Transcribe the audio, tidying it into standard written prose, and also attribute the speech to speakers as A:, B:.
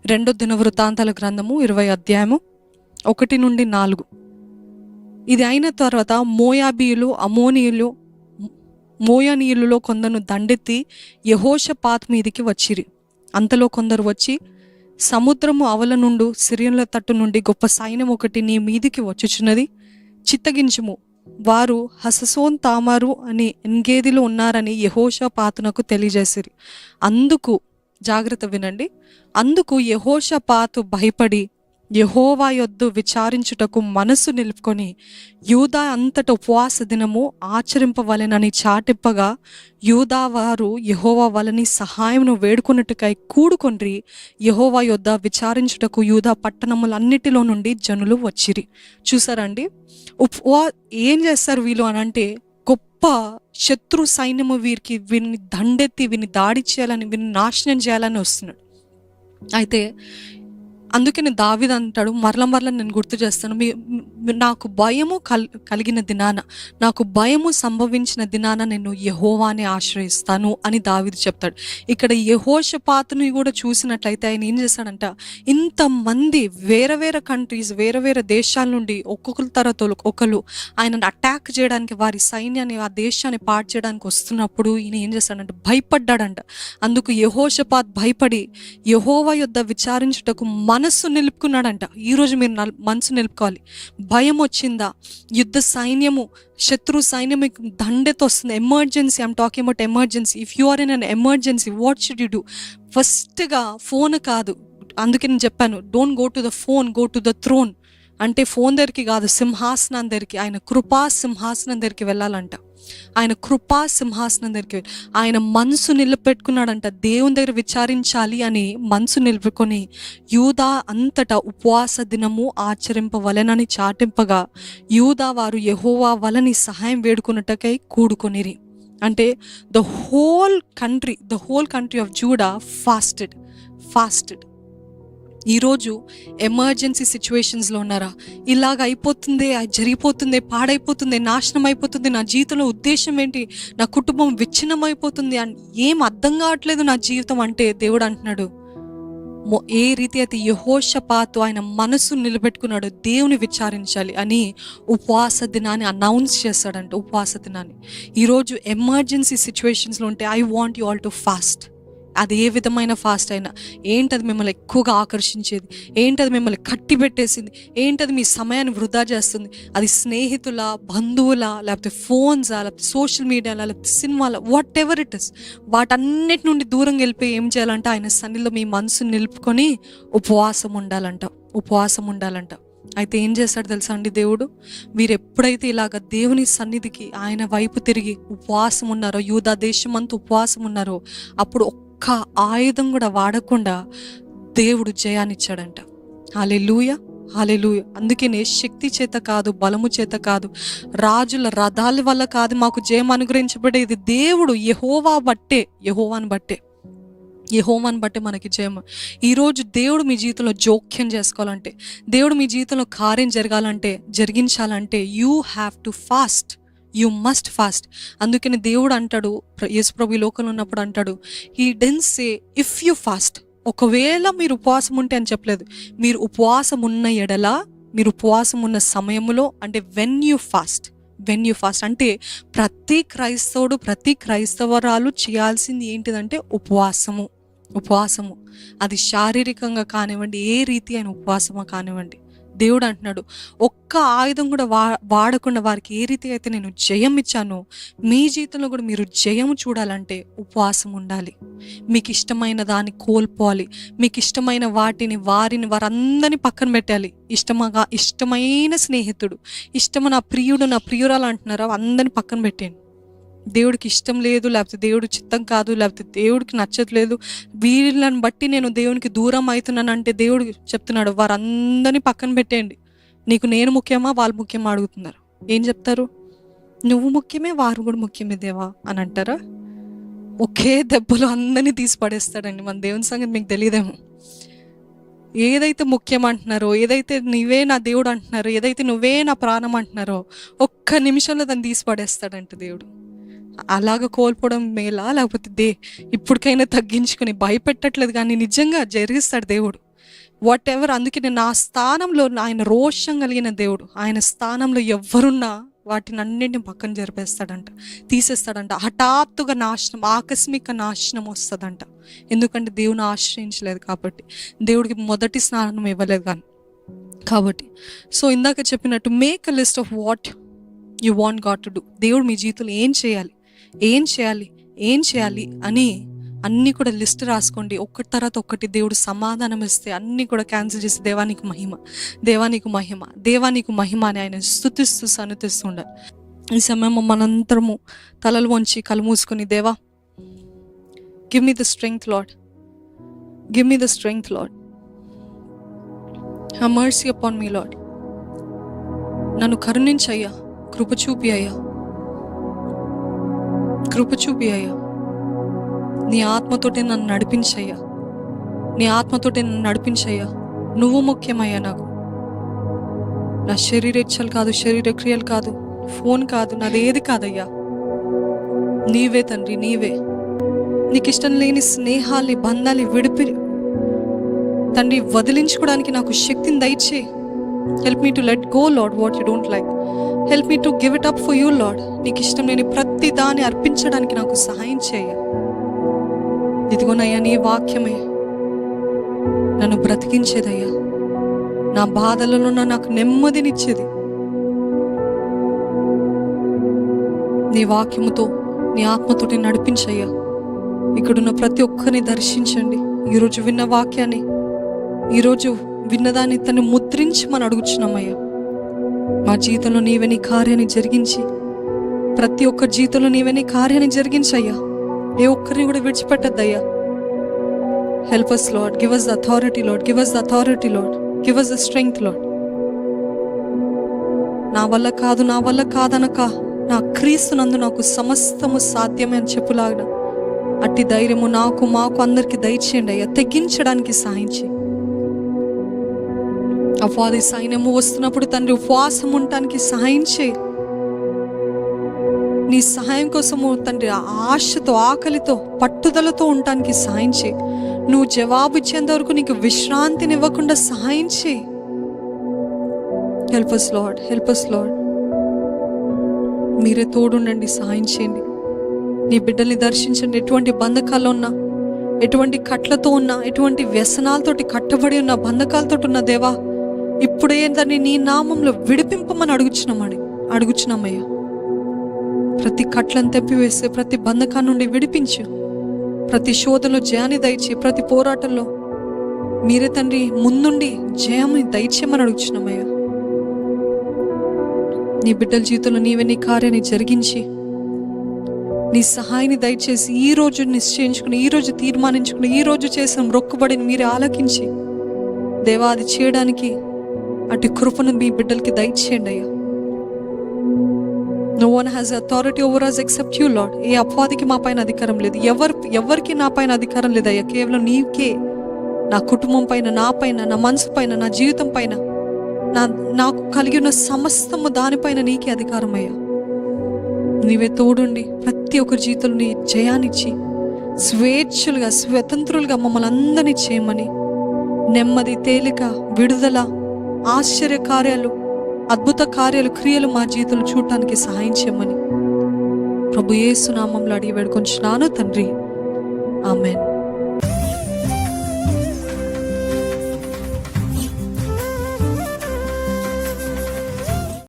A: రెండో దినవృత్తాంతాల గ్రంథము 20 అధ్యాయము 1-4. ఇది అయిన తర్వాత మోయాబీయులు, అమోనీయులు, మోయానీయులలో కొందరు దండెత్తి యెహోషాపాతు మీదికి వచ్చిరి. అంతలో కొందరు వచ్చి, సముద్రము అవల నుండి సిరియనుల తట్టు నుండి గొప్ప సైన్యం ఒకటి నీ మీదికి వచ్చుచున్నది, చిత్తగించుము. వారు హససోన్ తామారు అని ఎన్గేదిలో ఉన్నారని యెహోషాపాతునకు తెలియజేసిరి. అందుకు జాగ్రత్త వినండి. అందుకు యెహోషాపాతు భయపడి యెహోవా యొద్ద విచారించుటకు మనసు నిలుపుకొని యూదా అంతట ఉపవాస దినము ఆచరింపవలెనని చాటిప్పగా, యూదా వారు యెహోవా వలని సహాయమును వేడుకొనుటకై కూడుకొండ్రి. యెహోవా యొద్ద విచారించుటకు యూదా పట్టణములన్నిటిలో నుండి జనులు వచ్చిరి. చూసారండి, ఏం చేస్తారు వీళ్ళు అని అంటే, గొప్ప శత్రు సైన్యము వీరిని దండెత్తి వీరిని దాడి చేయాలని, వీరిని నాశనం చేయాలని వస్తున్నాడు. అయితే అందుకని దావీదు అంటాడు, మరల నేను గుర్తు చేస్తాను, నాకు భయము కలిగిన దినాన, నాకు భయము సంభవించిన దినాన నేను యెహోవాని ఆశ్రయిస్తాను అని దావీదు చెప్తాడు. ఇక్కడ యెహోషాపాతుని కూడా చూసినట్లయితే ఆయన ఏం చేశాడంట, ఇంతమంది వేరే వేరే కంట్రీస్, వేరే వేరే దేశాల నుండి ఒక్కొక్కరి తర్వాత ఒకరు ఆయనను అటాక్ చేయడానికి, వారి సైన్యాన్ని, ఆ దేశాన్ని పాడు చేయడానికి వస్తున్నప్పుడు ఈయన ఏం చేశాడంటే భయపడ్డాడంట. అందుకు యెహోషాపాతు భయపడి యెహోవా యొద్ద విచారించుటకు మనస్సు నిలుపుకున్నాడంట. ఈరోజు మీరు మనసు నిలుపుకోవాలి. భయం వచ్చిందా, యుద్ధ సైన్యము, శత్రు సైన్యం దండెతో వస్తుంది, emergency, I'm talking about emergency. If you are in an emergency, what should you do? ఫస్ట్గా ఫోన్ కాదు, అందుకే నేను చెప్పాను, don't go to the phone, go to the throne. అంటే ఫోన్ దగ్గరికి కాదు, సింహాసనం దగ్గరికి, ఆయన కృపా సింహాసనం దగ్గరికి వెళ్ళాలంట. ఆయన కృపా సింహాసనం దగ్గరికి ఆయన మనసు నిలబెట్టుకున్నాడంట. దేవుని దగ్గర విచారించాలి అని మనసు నిలుపుకొని యూదా అంతటా ఉపవాస దినము ఆచరింపవలెనని చాటింపగా, యూదా వారు యెహోవా వలని సహాయం వేడుకున్నట్టుకై కూడుకొనిరి. అంటే the whole country of JUDA fasted. ఈరోజు ఎమర్జెన్సీ సిచ్యువేషన్స్లో ఉన్నారా? ఇలాగ అయిపోతుంది, జరిగిపోతుంది, పాడైపోతుంది, నాశనం అయిపోతుంది, నా జీవితంలో ఉద్దేశం ఏంటి, నా కుటుంబం విచ్ఛిన్నం అయిపోతుంది అని ఏం అర్థం కావట్లేదు నా జీవితం అంటే, దేవుడు అంటున్నాడు, ఏ రీతి అయితే యెహోషాపాతు ఆయన మనసు నిలబెట్టుకున్నాడు, దేవుని విచారించాలి అని ఉపవాస దినాన్ని అనౌన్స్ చేస్తాడంట. ఉపవాస దినాన్ని ఈరోజు ఎమర్జెన్సీ సిచ్యువేషన్స్లో ఉంటే, I want you all to fast. అది ఏ విధమైన ఫాస్ట్ అయినా, ఏంటది మిమ్మల్ని ఎక్కువగా ఆకర్షించేది, ఏంటది మిమ్మల్ని కట్టి పెట్టేసింది, ఏంటది మీ సమయాన్ని వృధా చేస్తుంది, అది స్నేహితుల, బంధువుల, లేకపోతే ఫోన్సా, లేకపోతే సోషల్ మీడియాలా, లేకపోతే సినిమాల, వాట్ ఎవర్ ఇట్ ఇస్, వాటన్నిటి నుండి దూరంగా వెళ్ళిపోయి ఏం చేయాలంటే, ఆయన సన్నిధిలో మీ మనసుని నిలుపుకొని ఉపవాసం ఉండాలంట. అయితే ఏం చేస్తాడు తెలుసా అండి దేవుడు? వీరు ఎప్పుడైతే ఇలాగ దేవుని సన్నిధికి ఆయన వైపు తిరిగి ఉపవాసం ఉన్నారో, యూదా దేశం అంతా ఉపవాసం ఉన్నారో, అప్పుడు ఒక్క ఆయుధం కూడా వాడకుండా దేవుడు జయాన్నిచ్చాడంట. హల్లెలూయా. అందుకనే శక్తి చేత కాదు, బలము చేత కాదు, రాజుల రథాల వల్ల కాదు మాకు జయం అనుగ్రహించబడేది, దేవుడు యెహోవాని బట్టే మనకి జయం. ఈరోజు దేవుడు మీ జీవితంలో జోక్యం చేసుకోవాలంటే, దేవుడు మీ జీవితంలో కార్యం జరిగించాలంటే you have to fast. You must fast. అందుకని దేవుడు అంటాడు, యేసుప్రభు ఈ లోకంలో ఉన్నప్పుడు అంటాడు, he didn't say if you fast. ఒకవేళ మీరు ఉపవాసం ఉంటే అని చెప్పలేదు, మీరు ఉపవాసం ఉన్న ఎడల, మీరు ఉపవాసం ఉన్న సమయంలో, అంటే వెన్ యూ ఫాస్ట్ అంటే ప్రతి క్రైస్తవరాలు చేయాల్సింది ఏంటిదంటే ఉపవాసము. అది శారీరకంగా కానివ్వండి, ఏ రీతి అయిన ఉపవాసమా కానివ్వండి, దేవుడు అంటున్నాడు, ఒక్క ఆయుధం కూడా వాడకుండా వారికి ఏ రీతి అయితే నేను జయం ఇచ్చానో, మీ జీవితంలో కూడా మీరు జయం చూడాలంటే ఉపవాసం ఉండాలి. మీకు ఇష్టమైన దాన్ని కోల్పోవాలి, మీకు ఇష్టమైన వారందరినీ పక్కన పెట్టాలి. ఇష్టమైన స్నేహితుడు, నా ప్రియురాలు అంటున్నారా, అందరినీ పక్కన పెట్టండి. దేవుడికి ఇష్టం లేదు, లేకపోతే దేవుడు చిత్తం కాదు, లేకపోతే దేవుడికి నచ్చట్లేదు, వీళ్ళని బట్టి నేను దేవునికి దూరం అవుతున్నానంటే దేవుడు చెప్తున్నాడు, వారందరినీ పక్కన పెట్టేయండి. నీకు నేను ముఖ్యమా, వాళ్ళు ముఖ్యమా అడుగుతున్నారు. ఏం చెప్తారు? నువ్వు ముఖ్యమే, వారు కూడా ముఖ్యమే దేవా అని అంటారా? ఒకే దెబ్బలో అందరినీ తీసి పడేస్తాడండి. మన దేవుని సంగతి మీకు తెలియదేమో. ఏదైతే ముఖ్యం అంటున్నారో, ఏదైతే నువ్వే నా దేవుడు అంటున్నారో, ఏదైతే నువ్వే నా ప్రాణం అంటున్నారో, ఒక్క నిమిషంలో దాన్ని తీసి పడేస్తాడంట దేవుడు. అలాగ కోల్పోవడం మేలా, లేకపోతే ఇప్పటికైనా తగ్గించుకొని భయపెట్టట్లేదు కానీ నిజంగా జరిగిస్తాడు దేవుడు. What ever. అందుకే నేను నా స్థానంలో, ఆయన రోషం కలిగిన దేవుడు, ఆయన స్థానంలో ఎవరున్నా వాటిని అన్నింటిని పక్కన జరిపేస్తాడంట, తీసేస్తాడంట. హఠాత్తుగా నాశనం, ఆకస్మిక నాశనం వస్తుందంట. ఎందుకంటే దేవుని ఆశ్రయించలేదు కాబట్టి, దేవుడికి మొదటి స్నానం ఇవ్వలేదు కానీ కాబట్టి. సో ఇందాక చెప్పినట్టు make a list of what you want God to do. దేవుడు మీ జీవితంలో ఏం చేయాలి, ఏం చేయాలి, ఏం చేయాలి అని అన్నీ కూడా లిస్ట్ రాసుకోండి. ఒక్కటి తర్వాత ఒక్కటి దేవుడు సమాధానం ఇస్తే అన్నీ కూడా క్యాన్సిల్ చేసి దేవానికి మహిమ, దేవానికి మహిమ, దేవానికి మహిమ అని ఆయన స్తుతిస్తూ సన్నుతిస్తూ ఉండాలి. ఈ సమయం మనంతరము తలలు వంచి కళ్ళు మూసుకొని, దేవా give me the strength lord, give me the strength lord, have mercy upon me lord. నన్ను కరుణించయ్యా, కృప చూపి అయ్యా, కృప చూపి అయ్యా. నీ ఆత్మతోటి నన్ను నడిపించయ్యా, నీ ఆత్మతోటి నన్ను నడిపించయ్యా. నువ్వు ముఖ్యమయ్యా నాకు. నా శరీరేచ్ఛలు కాదు, శరీర క్రియలు కాదు, ఫోన్ కాదు, నాది ఏది కాదయ్యా. నీవే తండ్రి, నీవే. నీకు ఇష్టం లేని స్నేహాల్ని, బంధాల్ని విడిపి తండ్రి వదిలించుకోవడానికి నాకు శక్తిని దయచే. Help me to let go lord what you don't like. Help me to give it up for you lord. నీకు ఇష్టం లేని ప్రతి దాన్ని అర్పించడానికి నాకు సహాయం చేయ. ఇదిగోనయ్యా, నీ వాక్యమే నన్ను బ్రతికించేదయ్యా, నా బాధలలో నాకు నెమ్మదినిచ్చేది. నీ వాక్యముతో, నీ ఆత్మతోటి నడిపించయ్యా. ఇక్కడున్న ప్రతి ఒక్కరిని దర్శించండి. ఈరోజు విన్న వాక్యాన్ని, ఈరోజు విన్నదాన్ని తను ముద్రించి మనం అడుగుచున్నామయ్యా. మా జీవితంలో నీవే నీ కార్యాన్ని జరిగించి, ప్రతి ఒక్కరి జీవితంలో నీవే నీ కార్యాన్ని జరిగించయ్యా. ఏ ఒక్కరిని కూడా విడిచిపెట్టద్దయ్యా. Help us Lord, give us the authority Lord, give us the authority Lord, give us the strength Lord. నా వల్ల కాదు, నా వల్ల కాదనక, నా క్రీస్తునందు నాకు సమస్తము సాధ్యమే అని చెప్పులాగా అట్టి ధైర్యము నాకు, మాకు, అందరికి దయచేయండి అయ్యా. తెగించడానికి సహాయం చేయి. అపవాది సైన్యము వస్తున్నప్పుడు తండ్రి ఉపవాసం ఉండటానికి సహాయం చేయి. నీ సహాయం కోసము తండ్రి ఆశతో, ఆకలితో, పట్టుదలతో ఉండటానికి సహాయం చేయి. నువ్వు జవాబు ఇచ్చేంత వరకు నీకు విశ్రాంతినివ్వకుండా సహాయం చేయి. Help us Lord, help us Lord. మీరే తోడుండండి, సహాయం చేయండి. నీ బిడ్డల్ని దర్శించండి. ఎటువంటి బంధకాల్లో ఉన్నా, ఎటువంటి కట్లతో ఉన్నా, ఎటువంటి వ్యసనాలతోటి కట్టబడి ఉన్న, బంధకాలతో ఉన్న దేవా, ఇప్పుడే దాన్ని నీ నామంలో విడిపింపమని అడుగుచున్నామయ్యా. ప్రతి కట్లను తెప్పివేస్తే, ప్రతి బంధకాన్ని నుండి విడిపించు. ప్రతి శోధనలో జయాన్ని దయచే, ప్రతి పోరాటంలో మీరే తండ్రి ముందుండి జయాన్ని దయచేయమని అడుగుచున్నామయ్యా. నీ బిడ్డల జీవితంలో నీవే నీ కార్యాన్ని జరిగించి, నీ సహాయాన్ని దయచేసి, ఈ రోజు నిశ్చయించుకుని, ఈ రోజు తీర్మానించుకుని, ఈ రోజు చేసిన మొక్కుబడిని మీరే ఆలకించి దేవా, అది చేయడానికి అటు కృపను మీ బిడ్డలకి దయచేయండి అయ్యా. No one has authority over us except you Lord. ఏ అపవాదికి మా పైన అధికారం లేదు, ఎవరికి నా పైన అధికారం లేదయ్యా. కేవలం నీకే, నా కుటుంబం పైన, నా పైన, నా మనసు పైన, నా జీవితం పైన, నాకు కలిగి ఉన్న సమస్తము దానిపైన నీకే అధికారం అయ్యా. నీవే తోడుండి ప్రతి ఒక్కరి జీవితంలో నీ జయాన్నిచ్చి స్వేచ్ఛలుగా, స్వతంత్రులుగా మమ్మల్ని అందరినీ చేయమని, నెమ్మది, తేలిక, విడుదల, ఆశ్చర్య కార్యాలు, అద్భుత కార్యాలు, క్రియలు మా జీవితంలో చూడటానికి సహాయం చేయమని ప్రభు యేసు నామములో అడిగి వేడుకొంచున్నాను తండ్రి. ఆమేన్.